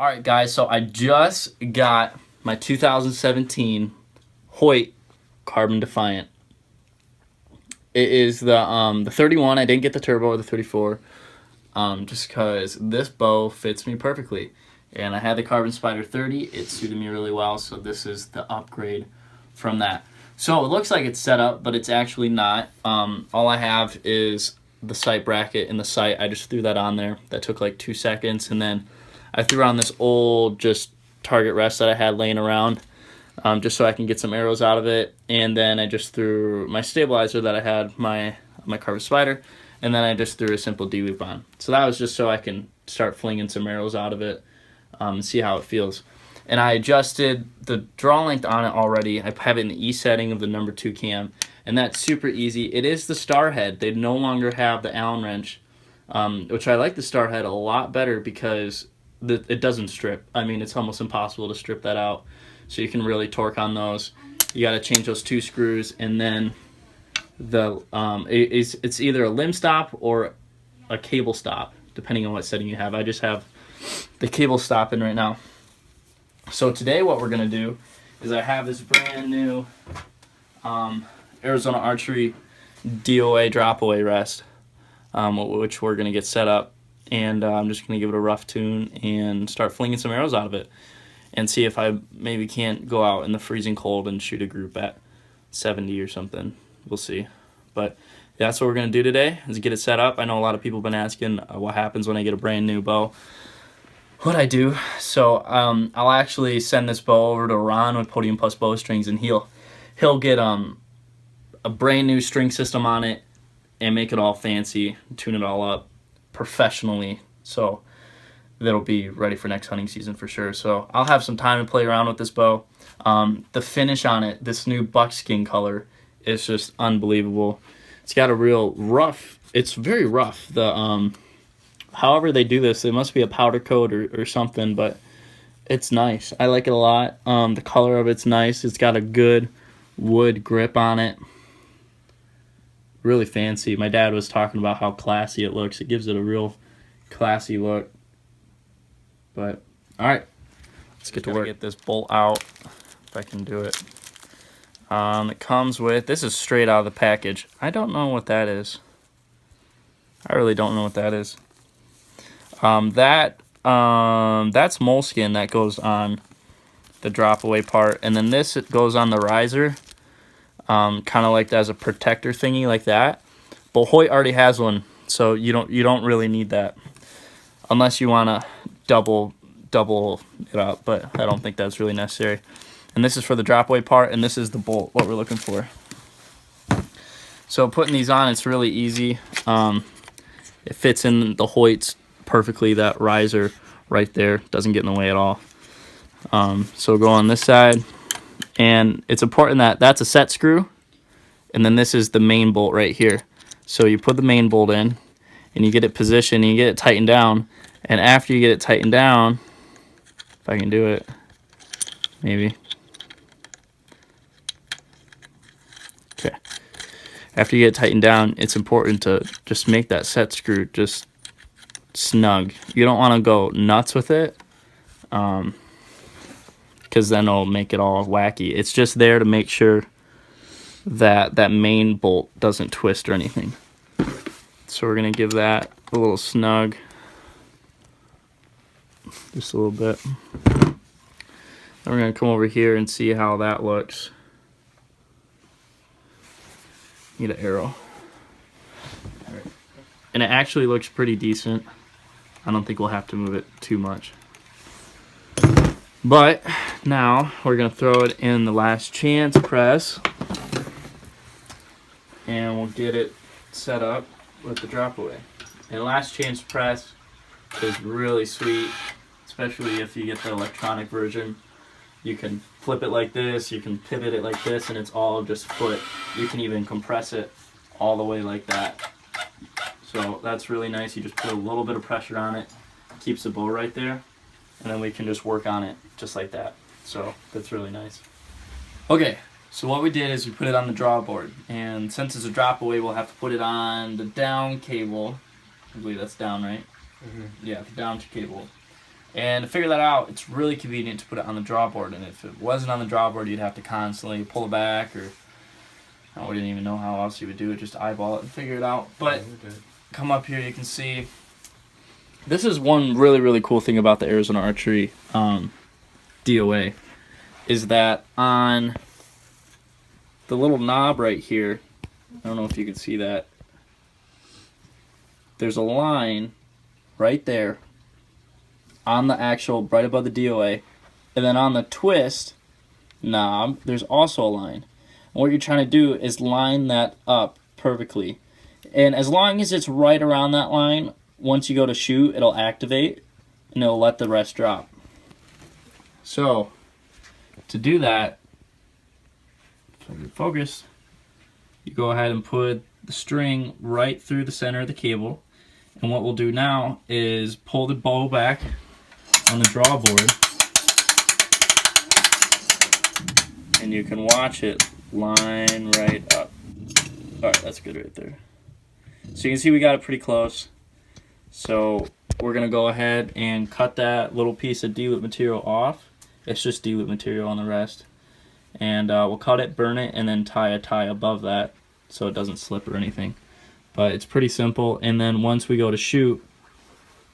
Alright guys, so I just got my 2017 Hoyt Carbon Defiant. It is the 31. I didn't get the turbo or the 34 just because this bow fits me perfectly. And I had the Carbon Spider 30. It suited me really well, so this is the upgrade from that. So it looks like it's set up, but it's actually not. All I have is the sight bracket and the sight. I just threw that on there. That took like 2 seconds, and then I threw on this old just target rest that I had laying around just so I can get some arrows out of it. And then I just threw my stabilizer that I had, my Carbon Spider, and then I just threw a simple D-loop on. So that was just so I can start flinging some arrows out of it and see how it feels. And I adjusted the draw length on it already. I have it in the E setting of the number 2 cam, and that's super easy. It is the star head. They no longer have the Allen wrench, which I like the star head a lot better because it doesn't strip. I mean, it's almost impossible to strip that out. So you can really torque on those. You got to change those 2 screws, and then it's either a limb stop or a cable stop, depending on what setting you have. I just have the cable stop in right now. So today what we're going to do is I have this brand new Arizona Archery DOA drop away rest, which we're going to get set up. And I'm just going to give it a rough tune and start flinging some arrows out of it and see if I maybe can't go out in the freezing cold and shoot a group at 70 or something. We'll see. But that's what we're going to do today is get it set up. I know a lot of people have been asking what happens when I get a brand new bow. What I do, so I'll actually send this bow over to Ron with Podium Plus Bowstrings, and he'll get a brand new string system on it and make it all fancy, tune it all up professionally, so that'll be ready for next hunting season for sure. So I'll have some time to play around with this bow. The finish on it, this new buckskin color, is just unbelievable. It's got a real rough, it's very rough. The however they do this, it must be a powder coat or something, but it's nice. I like it a lot. The color of it's nice. It's got a good wood grip on it. Really fancy. My dad was talking about how classy it looks. It gives it a real classy look. But all right, let's get to work. Get this bolt out if I can do it. It comes with, this is straight out of the package. I don't know what that is. I really don't know what that is. That's moleskin that goes on the drop away part, and then this, it goes on the riser. Kind of like as a protector thingy like that. But Hoyt already has one, so you don't really need that unless you want to double it up, but I don't think that's really necessary. And this is for the drop away part, and this is the bolt, what we're looking for. So putting these on, it's really easy. It fits in the Hoyts perfectly. That riser right there doesn't get in the way at all. So go on this side. And it's important that that's a set screw, and then this is the main bolt right here. So you put the main bolt in, and you get it positioned, and you get it tightened down. And after you get it tightened down, if I can do it, maybe. Okay. After you get it tightened down, it's important to just make that set screw just snug. You don't want to go nuts with it. Because then it'll make it all wacky. It's just there to make sure that that main bolt doesn't twist or anything. So we're going to give that a little snug. Just a little bit. Then we're going to come over here and see how that looks. Need an arrow. And it actually looks pretty decent. I don't think we'll have to move it too much. But now we're going to throw it in the last chance press, and we'll get it set up with the drop away. And last chance press is really sweet, especially if you get the electronic version. You can flip it like this, you can pivot it like this, and it's all just foot. You can even compress it all the way like that. So that's really nice. You just put a little bit of pressure on it, keeps the bow right there. And then we can just work on it just like that. So that's really nice. Okay, so what we did is we put it on the draw board. And since it's a drop away, we'll have to put it on the down cable. I believe that's down, right? Mm-hmm. Yeah, the down cable. And to figure that out, it's really convenient to put it on the drawboard. And if it wasn't on the drawboard, you'd have to constantly pull it back, or I wouldn't even know how else you would do it, just eyeball it and figure it out. But come up here, you can see. This is one really, really cool thing about the Arizona Archery DOA, is that on the little knob right here, I don't know if you can see that, there's a line right there on the actual, right above the DOA, and then on the twist knob, there's also a line. And what you're trying to do is line that up perfectly. And as long as it's right around that line, once you go to shoot, it'll activate, and it'll let the rest drop. So, to do that, if I can focus, you go ahead and put the string right through the center of the cable. And what we'll do now is pull the bow back on the drawboard, and you can watch it line right up. Alright, that's good right there. So you can see we got it pretty close. So we're going to go ahead and cut that little piece of D-loop material off. It's just D-loop material on the rest. And we'll cut it, burn it, and then tie a tie above that so it doesn't slip or anything. But it's pretty simple. And then once we go to shoot,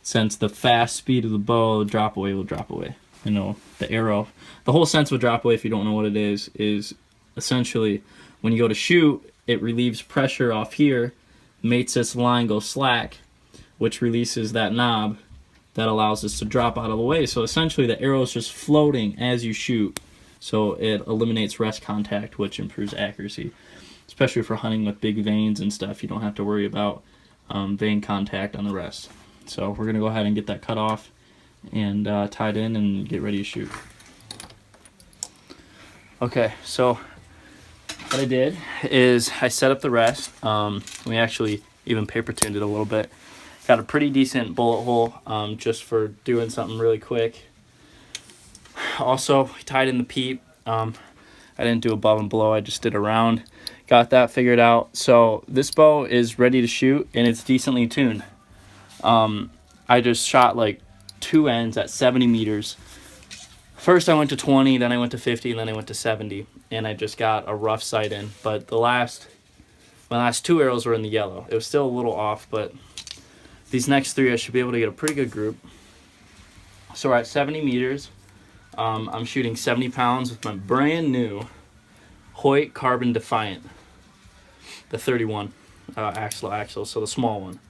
since the fast speed of the bow, drop away will drop away. You know, the arrow. The whole sense of drop away, if you don't know what it is essentially when you go to shoot, it relieves pressure off here, makes this line go slack, which releases that knob that allows us to drop out of the way. So essentially the arrow is just floating as you shoot. So it eliminates rest contact, which improves accuracy. Especially for hunting with big veins and stuff, you don't have to worry about vein contact on the rest. So we're going to go ahead and get that cut off and tied in and get ready to shoot. Okay, so what I did is I set up the rest. We actually even paper tinned it a little bit. Got a pretty decent bullet hole just for doing something really quick. Also, we tied in the peep. I didn't do above and below, I just did around. Got that figured out. So this bow is ready to shoot and it's decently tuned. I just shot like 2 ends at 70 meters. First I went to 20, then I went to 50, and then I went to 70. And I just got a rough sight in. But my last 2 arrows were in the yellow. It was still a little off, but these next 3 I should be able to get a pretty good group. So we're at 70 meters. I'm shooting 70 pounds with my brand new Hoyt Carbon Defiant, the 31 axle, so the small one.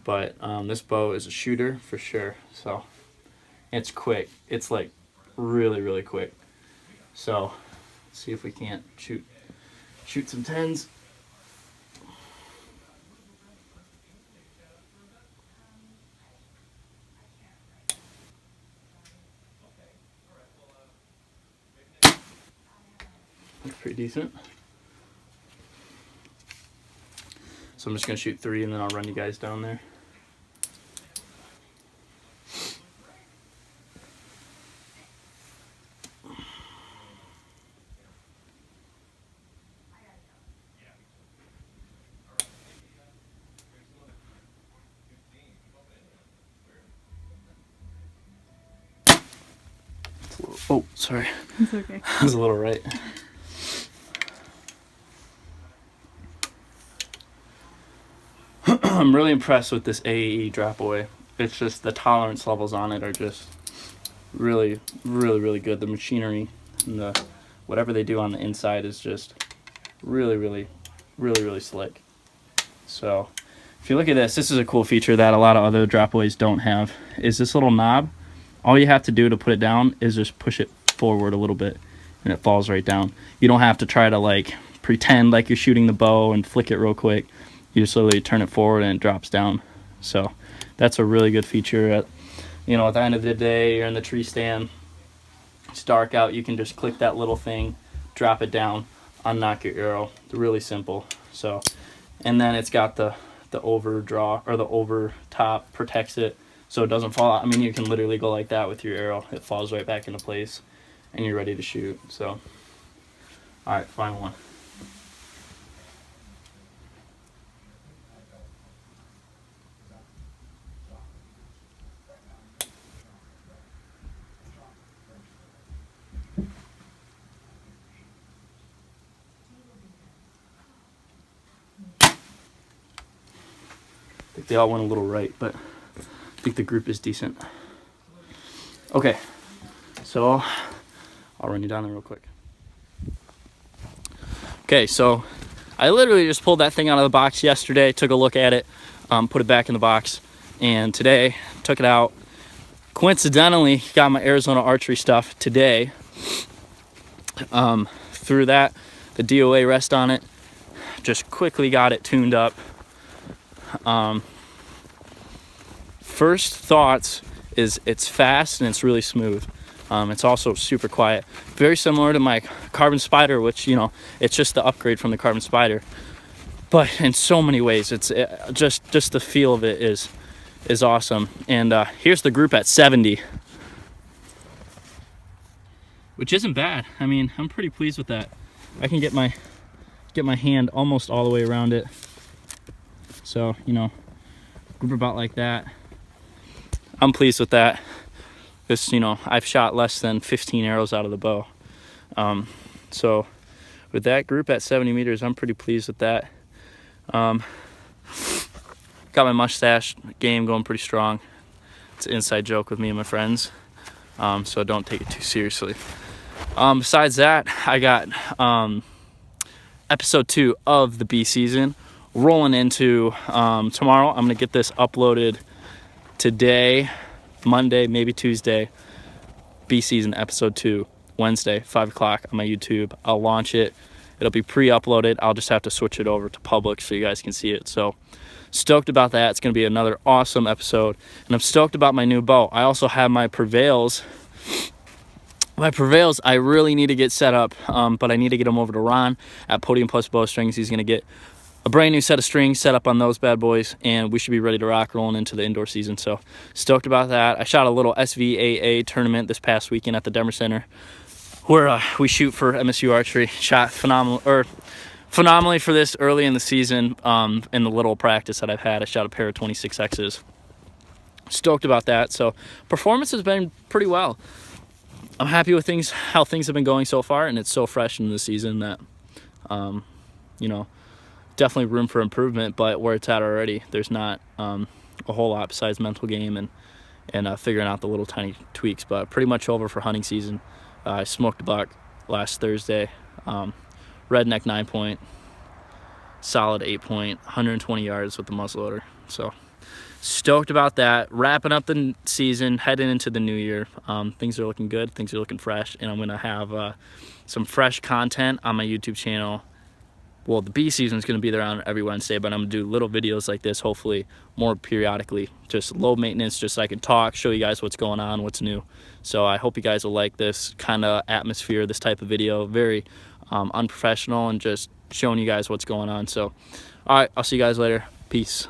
But this bow is a shooter for sure. So it's quick. It's like really, really quick. So let's see if we can't shoot some 10s. That's pretty decent. So I'm just going to shoot 3 and then I'll run you guys down there. Oh, sorry. It's okay. I was a little right. I'm really impressed with this AAE drop away. It's just the tolerance levels on it are just really, really, really good. The machinery and the whatever they do on the inside is just really, really, really, really slick. So if you look at this is a cool feature that a lot of other dropaways don't have. Is this little knob. All you have to do to put it down is just push it forward a little bit and it falls right down. You don't have to try to like pretend like you're shooting the bow and flick it real quick. You just literally turn it forward and it drops down. So that's a really good feature. At the end of the day, you're in the tree stand, it's dark out, you can just click that little thing, drop it down, unnock your arrow. Really simple. So, and then it's got the overdraw, or the over top protects it so it doesn't fall out. I mean, you can literally go like that with your arrow. It falls right back into place and you're ready to shoot. So, all right, final one. think they all went a little right, but I think the group is decent. Okay, so I'll run you down there real quick. Okay, so I literally just pulled that thing out of the box yesterday, took a look at it, put it back in the box, and today took it out. Coincidentally, got my Arizona archery stuff today. Threw that, the DOA rest on it, just quickly got it tuned up. First thoughts is it's fast and it's really smooth. It's also super quiet, very similar to my Carbon Spider, which, you know, it's just the upgrade from the Carbon Spider, but in so many ways it's just the feel of it is awesome. And here's the group at 70, which isn't bad. I mean, I'm pretty pleased with that. I can get my hand almost all the way around it, so, you know, group about like that. I'm pleased with that. Because, you know, I've shot less than 15 arrows out of the bow. So with that group at 70 meters, I'm pretty pleased with that. Got my mustache game going pretty strong. It's an inside joke with me and my friends, so don't take it too seriously. Besides that, I got episode 2 of the bee season rolling into tomorrow. I'm gonna get this uploaded today, Monday, maybe Tuesday. Bee season episode 2, Wednesday, 5 o'clock on my YouTube. I'll launch it. It'll be pre-uploaded. I'll just have to switch it over to public so you guys can see it. So stoked about that. It's gonna be another awesome episode. And I'm stoked about my new bow. I also have my Prevails. My Prevails, I really need to get set up, but I need to get them over to Ron at Podium Plus Bowstrings. He's gonna get a brand new set of strings set up on those bad boys, and we should be ready to rock rolling into the indoor season. So stoked about that. I shot a little SVAA tournament this past weekend at the Denver Center, where we shoot for MSU Archery. Shot phenomenally for this early in the season. In the little practice that I've had, I shot a pair of 26X's. Stoked about that. So performance has been pretty well. I'm happy with how things have been going so far, and it's so fresh in the season that, you know, definitely room for improvement. But where it's at already, there's not a whole lot besides mental game and figuring out the little tiny tweaks. But pretty much over for hunting season. I smoked a buck last Thursday, redneck 9-point, solid 8-point, 120 yards with the muzzleloader. So stoked about that. Wrapping up the season, heading into the new year. Things are looking good. Things are looking fresh, and I'm gonna have some fresh content on my YouTube channel. Well, the bee season is going to be there on every Wednesday, but I'm going to do little videos like this, hopefully more periodically. Just low maintenance, just so I can talk, show you guys what's going on, what's new. So I hope you guys will like this kind of atmosphere, this type of video. Very unprofessional and just showing you guys what's going on. So, all right, I'll see you guys later. Peace.